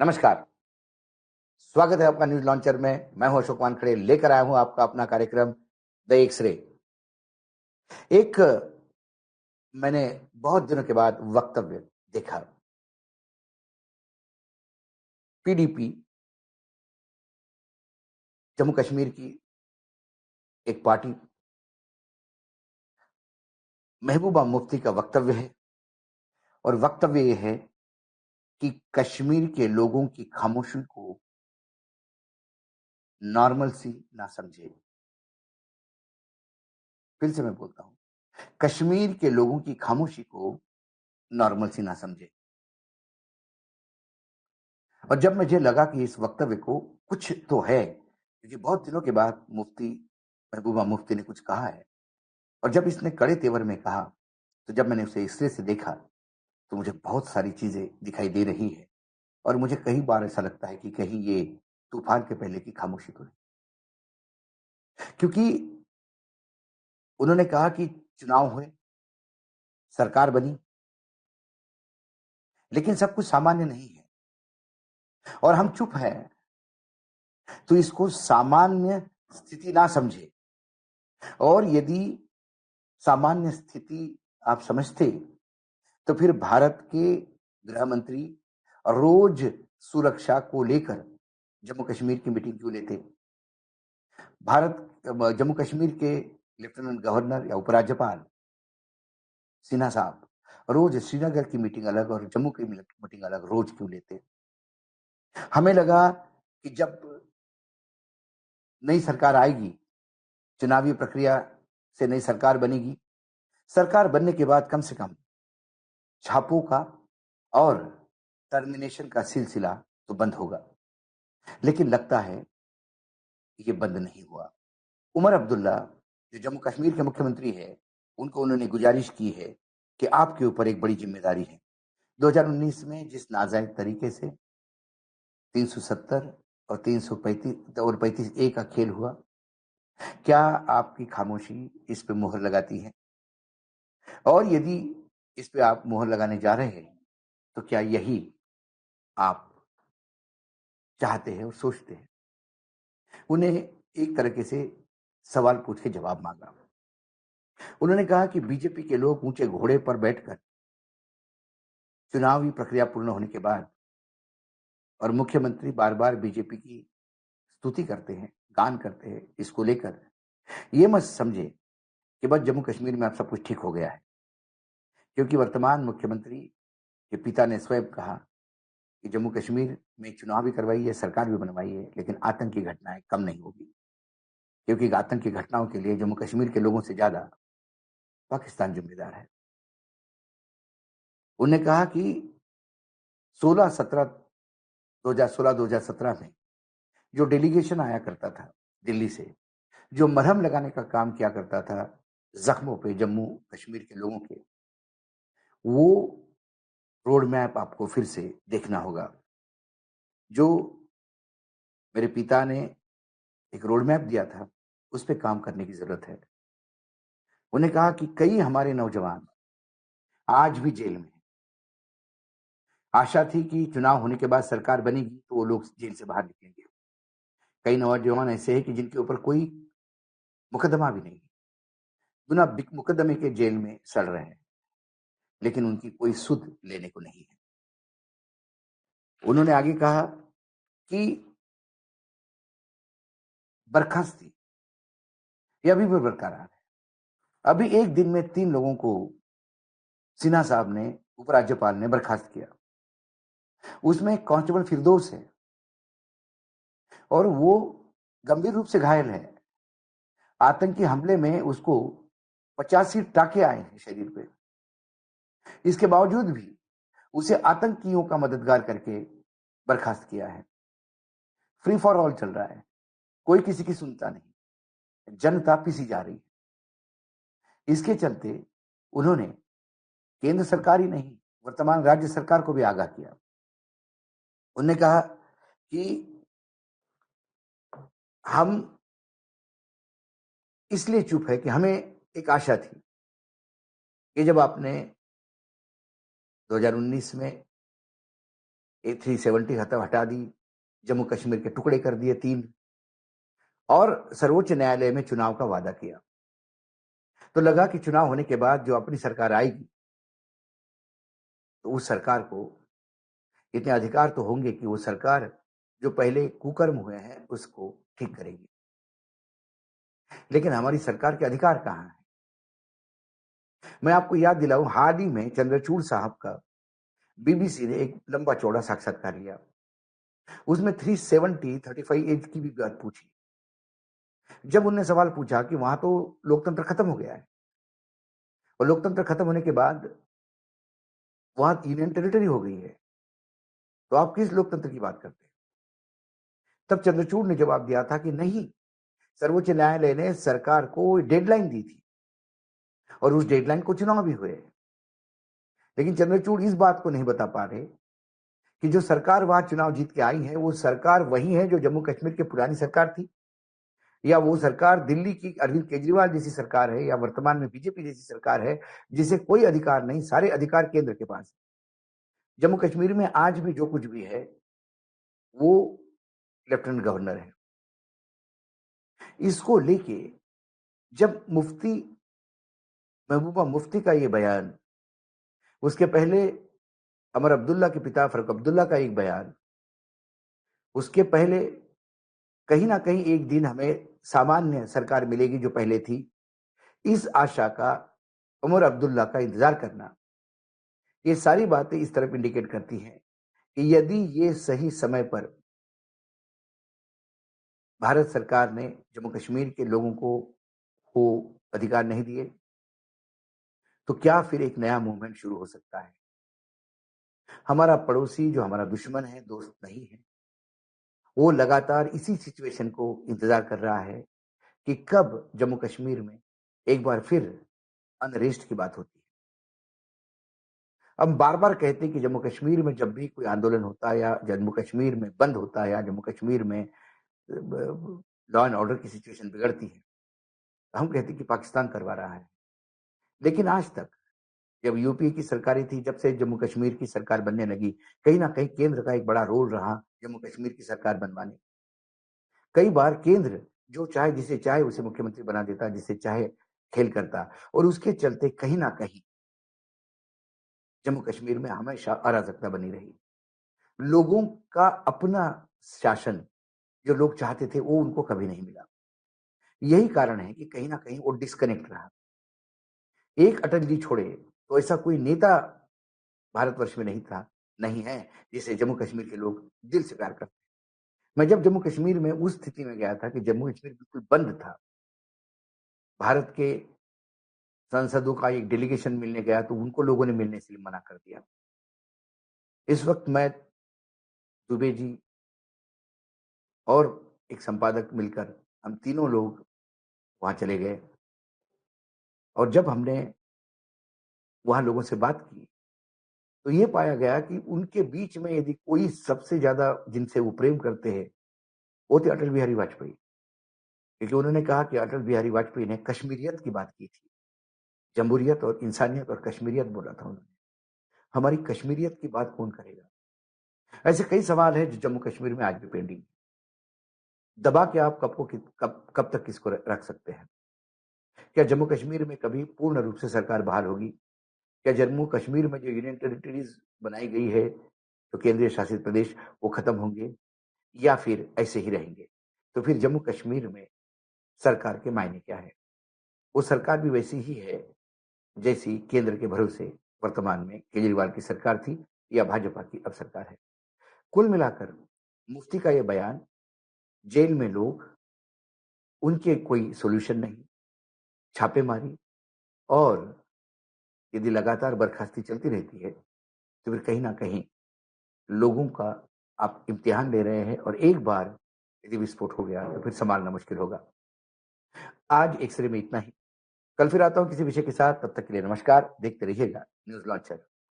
नमस्कार, स्वागत है आपका न्यूज़ लॉन्चर में। मैं हूं अशोक वानखेड़े, लेकर आया हूं आपका अपना कार्यक्रम द एक्स-रे। एक मैंने बहुत दिनों के बाद वक्तव्य देखा। पीडीपी जम्मू कश्मीर की एक पार्टी महबूबा मुफ्ती का वक्तव्य है और वक्तव्य ये है कि कश्मीर के लोगों की खामोशी को नॉर्मल सी ना समझे। फिर से मैं बोलता हूं, कश्मीर के लोगों की खामोशी को नॉर्मल सी ना समझे। और जब मुझे लगा कि इस वक्तव्य को कुछ तो है, क्योंकि बहुत दिनों के बाद मुफ्ती महबूबा मुफ्ती ने कुछ कहा है और जब इसने कड़े तेवर में कहा, तो जब मैंने उसे इससे से देखा, तो मुझे बहुत सारी चीजें दिखाई दे रही है और मुझे कई बार ऐसा लगता है कि कहीं ये तूफान के पहले की खामोशी तो नहीं। क्योंकि उन्होंने कहा कि चुनाव हुए, सरकार बनी, लेकिन सब कुछ सामान्य नहीं है और हम चुप हैं, तो इसको सामान्य स्थिति ना समझे। और यदि सामान्य स्थिति आप समझते, तो फिर भारत के गृह मंत्री रोज सुरक्षा को लेकर जम्मू कश्मीर की मीटिंग क्यों लेते? जम्मू कश्मीर के लेफ्टिनेंट गवर्नर या उपराज्यपाल सिन्हा साहब रोज श्रीनगर की मीटिंग अलग और जम्मू की मीटिंग अलग रोज क्यों लेते? हमें लगा कि जब नई सरकार आएगी, चुनावी प्रक्रिया से नई सरकार बनेगी, सरकार बनने के बाद कम से कम छापों का और टर्मिनेशन का सिलसिला तो बंद होगा, लेकिन लगता है ये बंद नहीं हुआ। उमर अब्दुल्ला जो जम्मू कश्मीर के मुख्यमंत्री है, उनको उन्होंने गुजारिश की है कि आपके ऊपर एक बड़ी जिम्मेदारी है। 2019 में जिस नाजायज तरीके से 370 और 335 और 35 ए का खेल हुआ, क्या आपकी खामोशी इस पे मुहर लगाती है? और यदि इस पे आप मुहर लगाने जा रहे हैं, तो क्या यही आप चाहते हैं और सोचते हैं? उन्हें एक तरीके से सवाल पूछ के जवाब मांगा। उन्होंने कहा कि बीजेपी के लोग ऊंचे घोड़े पर बैठकर चुनावी प्रक्रिया पूर्ण होने के बाद और मुख्यमंत्री बार-बार बीजेपी की स्तुति करते हैं, गान करते हैं, इसको लेकर ये मत समझे कि बस जम्मू कश्मीर में अब सब कुछ ठीक हो गया है। क्योंकि वर्तमान मुख्यमंत्री के पिता ने स्वयं कहा कि जम्मू कश्मीर में चुनाव भी करवाई है, सरकार भी बनवाई है, लेकिन आतंकी घटनाएं कम नहीं होगी। क्योंकि आतंकी घटनाओं के लिए जम्मू कश्मीर के लोगों से ज्यादा पाकिस्तान जिम्मेदार है। उन्होंने कहा कि 16-17 2016-2017 में जो डेलीगेशन आया करता था दिल्ली से, जो मरहम लगाने का काम किया करता था जख्मों पे जम्मू कश्मीर के लोगों के, वो रोड मैप आपको फिर से देखना होगा। जो मेरे पिता ने एक रोड मैप दिया था, उस पे काम करने की जरूरत है। उन्हें कहा कि कई हमारे नौजवान आज भी जेल में हैं। आशा थी कि चुनाव होने के बाद सरकार बनेगी तो वो लोग जेल से बाहर निकलेंगे। कई नौजवान ऐसे हैं कि जिनके ऊपर कोई मुकदमा भी नहीं, बिना मुकदमे के जेल में सड़ रहे हैं, लेकिन उनकी कोई सुध लेने को नहीं है। उन्होंने आगे कहा कि बर्खास्ती ये अभी भी बरकरार है। अभी एक दिन में 3 लोगों को सिन्हा साहब ने, उपराज्यपाल ने बर्खास्त किया। उसमें कांस्टेबल फिरदौस है और वो गंभीर रूप से घायल है। आतंकी हमले में उसको 85 टाके आए हैं शरीर पे। इसके बावजूद भी उसे आतंकियों का मददगार करके बर्खास्त किया है। फ्री फॉर ऑल चल रहा है, कोई किसी की सुनता नहीं, जनता पिसी जा रही है। इसके चलते उन्होंने केंद्र सरकार ही नहीं, वर्तमान राज्य सरकार को भी आगाह किया। उन्होंने कहा कि हम इसलिए चुप है कि हमें एक आशा थी कि जब आपने 2019 में A370 हटा दी, जम्मू कश्मीर के टुकड़े कर दिए 3 और सर्वोच्च न्यायालय में चुनाव का वादा किया। तो लगा कि चुनाव होने के बाद जो अपनी सरकार आएगी, तो उस सरकार को इतने अधिकार तो होंगे कि वो सरकार जो पहले कुकर्म हुए हैं उसको ठीक करेगी। लेकिन हमारी सरकार के अधिकार कहाँ हैं? मैं आपको याद दिलाऊं, हाल ही में चंद्रचूड़ साहब का बीबीसी ने एक लंबा चौड़ा साक्षात्कार लिया। उसमें 370-35 एज की भी बात पूछी। जब उनने सवाल पूछा कि वहां तो लोकतंत्र खत्म हो गया है और लोकतंत्र खत्म होने के बाद वहां यूनियन टेरिटरी हो गई है, तो आप किस लोकतंत्र की बात करते हैं? तब चंद्रचूड़ ने जवाब दिया था कि नहीं, सर्वोच्च न्यायालय ने सरकार को डेडलाइन दी थी और उस डेडलाइन को चुनाव भी हुए। लेकिन चंद्रचूड़ इस बात को नहीं बता पा रहे कि जो सरकार वहां चुनाव जीत के आई है, वो सरकार वही है जो जम्मू कश्मीर की पुरानी सरकार थी, या वो सरकार दिल्ली की अरविंद केजरीवाल जैसी सरकार है, या वर्तमान में बीजेपी जैसी सरकार है जिसे कोई अधिकार नहीं, सारे अधिकार केंद्र के पास है। जम्मू कश्मीर में आज भी जो कुछ भी है वो लेफ्टिनेंट गवर्नर है। इसको लेके जब मुफ्ती महबूबा मुफ्ती का ये बयान, उसके पहले अमर अब्दुल्ला के पिता फरूक अब्दुल्ला का एक बयान, उसके पहले कहीं ना कहीं एक दिन हमें सामान्य सरकार मिलेगी जो पहले थी, इस आशा का उमर अब्दुल्ला का इंतजार करना, ये सारी बातें इस तरफ इंडिकेट करती हैं कि यदि ये सही समय पर भारत सरकार ने जम्मू कश्मीर के लोगों को अधिकार नहीं दिए, तो क्या फिर एक नया मूवमेंट शुरू हो सकता है? हमारा पड़ोसी जो हमारा दुश्मन है, दोस्त नहीं है, वो लगातार इसी सिचुएशन को इंतजार कर रहा है कि कब जम्मू कश्मीर में एक बार फिर अनरेस्ट की बात होती है। हम बार बार कहते हैं कि जम्मू कश्मीर में जब भी कोई आंदोलन होता है, या जम्मू कश्मीर में बंद होता है, या जम्मू कश्मीर में लॉ एंड ऑर्डर की सिचुएशन बिगड़ती है, हम कहते हैं कि पाकिस्तान करवा रहा है। लेकिन आज तक जब यूपी की सरकारें थी, जब से जम्मू कश्मीर की सरकार बनने लगी, कहीं ना कहीं केंद्र का एक बड़ा रोल रहा जम्मू कश्मीर की सरकार बनवाने। कई बार केंद्र जो चाहे, जिसे चाहे उसे मुख्यमंत्री बना देता, जिसे चाहे खेल करता, और उसके चलते कहीं ना कहीं जम्मू कश्मीर में हमेशा अराजकता बनी रही। लोगों का अपना शासन जो लोग चाहते थे वो उनको कभी नहीं मिला। यही कारण है कि कहीं ना कहीं वो डिस्कनेक्ट रहा। एक अटल जी छोड़े तो ऐसा कोई नेता भारतवर्ष में नहीं था, नहीं है, जिसे जम्मू कश्मीर के लोग दिल से प्यार करते। मैं जब जम्मू कश्मीर में उस स्थिति में गया था कि जम्मू कश्मीर बिल्कुल बंद था, भारत के सांसदों का एक डेलीगेशन मिलने गया तो उनको लोगों ने मिलने से मना कर दिया। इस वक्त मैं, दुबे जी और एक संपादक मिलकर हम तीनों लोग वहां चले गए, और जब हमने वहां लोगों से बात की तो ये पाया गया कि उनके बीच में यदि कोई सबसे ज्यादा जिनसे वो प्रेम करते हैं, वो थे अटल बिहारी वाजपेयी। क्योंकि उन्होंने कहा कि अटल बिहारी वाजपेयी ने कश्मीरियत की बात की थी, जमहूरियत और इंसानियत और कश्मीरियत बोला था उन्होंने। हमारी कश्मीरियत की बात कौन करेगा? ऐसे कई सवाल है जो जम्मू कश्मीर में आज भी पेंडिंग है। दबा के आप कब तक किसको रख सकते हैं? क्या जम्मू कश्मीर में कभी पूर्ण रूप से सरकार बहाल होगी? क्या जम्मू कश्मीर में जो यूनियन टेरिटरीज बनाई गई है, जो केंद्रीय शासित प्रदेश, वो खत्म होंगे या फिर ऐसे ही रहेंगे? तो फिर जम्मू कश्मीर में सरकार के मायने क्या है? वो सरकार भी वैसी ही है जैसी केंद्र के भरोसे वर्तमान में केजरीवाल की सरकार थी, या भाजपा की अब सरकार है। कुल मिलाकर मुफ्ती का यह बयान, जेल में लोग, उनके कोई सॉल्यूशन नहीं, छापेमारी, और यदि लगातार बर्खास्ती चलती रहती है तो फिर कहीं ना कहीं लोगों का आप इम्तिहान ले रहे हैं, और एक बार यदि विस्फोट हो गया तो फिर संभालना मुश्किल होगा। आज एक्सरे में इतना ही। कल फिर आता हूं किसी विषय के साथ, तब तक के लिए नमस्कार। देखते रहिएगा न्यूज लॉन्चर।